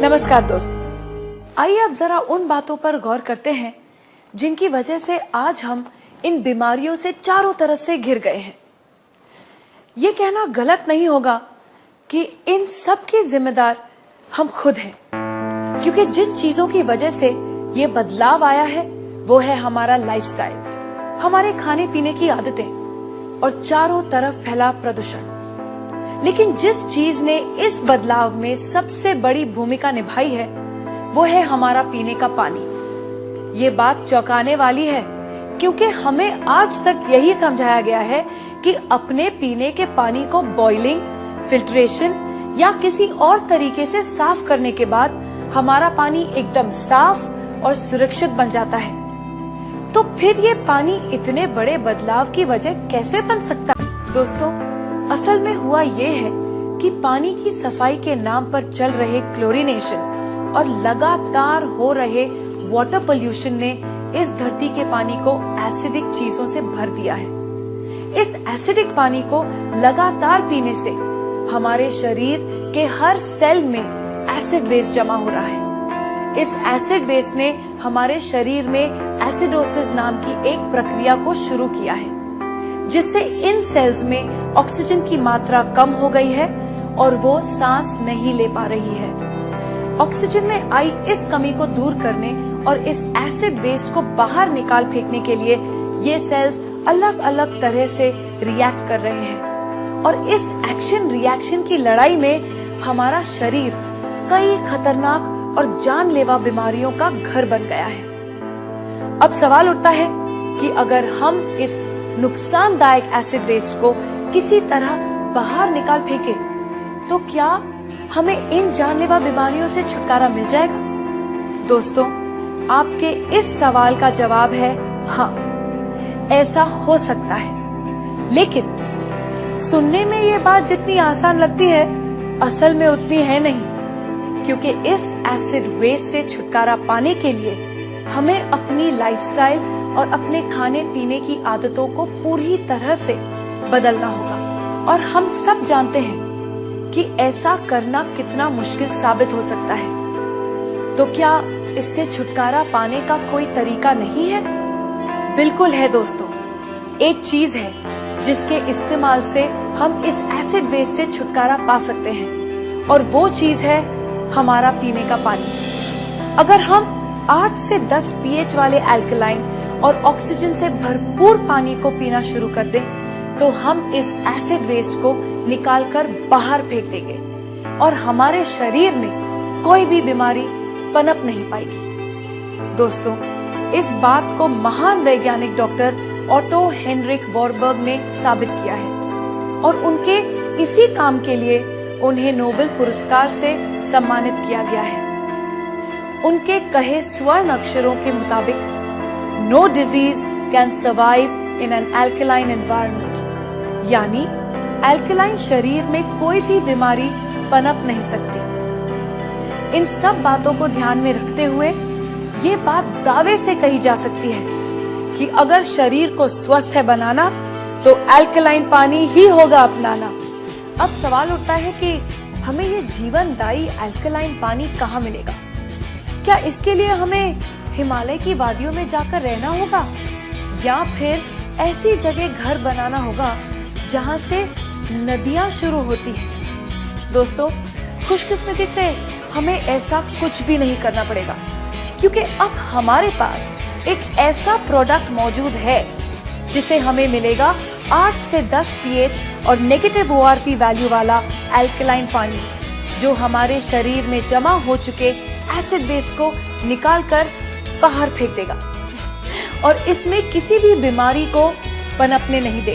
नमस्कार दोस्त, आइए अब जरा उन बातों पर गौर करते हैं जिनकी वजह से आज हम इन बीमारियों से चारों तरफ से घिर गए हैं। ये कहना गलत नहीं होगा कि इन सब की जिम्मेदार हम खुद हैं, क्योंकि जिन चीजों की वजह से ये बदलाव आया है वो है हमारा लाइफस्टाइल, हमारे खाने पीने की आदतें और चारों तरफ फैला प्रदूषण। लेकिन जिस चीज ने इस बदलाव में सबसे बड़ी भूमिका निभाई है वो है हमारा पीने का पानी। ये बात चौंकाने वाली है, क्योंकि हमें आज तक यही समझाया गया है कि अपने पीने के पानी को बॉइलिंग, फिल्ट्रेशन या किसी और तरीके से साफ करने के बाद हमारा पानी एकदम साफ और सुरक्षित बन जाता है। तो फिर ये पानी इतने बड़े बदलाव की वजह कैसे बन सकता है? दोस्तों, असल में हुआ ये है कि पानी की सफाई के नाम पर चल रहे क्लोरीनेशन और लगातार हो रहे वाटर पोल्यूशन ने इस धरती के पानी को एसिडिक चीजों से भर दिया है। इस एसिडिक पानी को लगातार पीने से हमारे शरीर के हर सेल में एसिड वेस्ट जमा हो रहा है। इस एसिड वेस्ट ने हमारे शरीर में एसिडोसिस नाम की एक प्रक्रिया को शुरू किया है, जिससे इन सेल्स में ऑक्सीजन की मात्रा कम हो गई है और वो सांस नहीं ले पा रही है। ऑक्सीजन में आई इस कमी को दूर करने और इस एसिड वेस्ट को बाहर निकाल फेंकने के लिए ये सेल्स अलग अलग तरह से रिएक्ट कर रहे हैं, और इस एक्शन रिएक्शन की लड़ाई में हमारा शरीर कई खतरनाक और जानलेवा बीमारियों का घर बन गया है। अब सवाल उठता है कि अगर हम इस नुकसानदायक एसिड वेस्ट को किसी तरह बाहर निकाल फेंके तो क्या हमें इन जानलेवा बीमारियों से छुटकारा मिल जाएगा? दोस्तों, आपके इस सवाल का जवाब है हाँ, ऐसा हो सकता है। लेकिन सुनने में ये बात जितनी आसान लगती है, असल में उतनी है नहीं, क्योंकि इस एसिड वेस्ट से छुटकारा पाने के लिए हमें अपनी लाइफस्टाइल और अपने खाने पीने की आदतों को पूरी तरह से बदलना होगा। और हम सब जानते हैं कि ऐसा करना कितना मुश्किल साबित हो सकता है। तो क्या इससे छुटकारा पाने का कोई तरीका नहीं है? बिल्कुल है दोस्तों। एक चीज है जिसके इस्तेमाल से हम इस एसिड वेस्ट से छुटकारा पा सकते हैं, और वो चीज है हमारा पीने का पानी। अगर हम 8 से 10 pH वाले अल्कलाइन और ऑक्सीजन से भरपूर पानी को पीना शुरू कर दें, तो हम इस एसिड वेस्ट को निकालकर बाहर फेंक देंगे और हमारे शरीर में कोई भी बीमारी पनप नहीं पाएगी। दोस्तों, इस बात को महान वैज्ञानिक डॉक्टर ऑटो हेनरिक वॉरबर्ग ने साबित किया है, और उनके इसी काम के लिए उन्हें नोबेल पुरस्कार से सम्मानित किया गया है। उनके कहे स्वर्ण अक्षरों के मुताबिक, no disease can survive in an alkaline environment, यानी अल्कलाइन शरीर में कोई भी बीमारी पनप नहीं सकती। इन सब बातों को ध्यान में रखते हुए ये बात दावे से कही जा सकती है कि अगर शरीर को स्वस्थ है बनाना तो अल्कलाइन पानी ही होगा अपनाना। अब सवाल उठता है कि हमें ये जीवनदायी अल्कलाइन पानी कहाँ मिलेगा? क्या इसके लिए हमें हिमालय की वादियों में जाकर रहना होगा, या फिर ऐसी जगह घर बनाना होगा जहाँ से नदियाँ शुरू होती हैं? दोस्तों, खुशकिस्मती से हमें ऐसा कुछ भी नहीं करना पड़ेगा, क्योंकि अब हमारे पास एक ऐसा प्रोडक्ट मौजूद है जिसे हमें मिलेगा 8 से 10 pH और नेगेटिव ORP वैल्यू वाला अल्कलाइन पानी, जो हमारे शरीर में जमा हो चुके एसिड वेस्ट को निकालकर बाहर फेंक देगा और इसमें किसी भी बीमारी को पनपने नहीं देगा।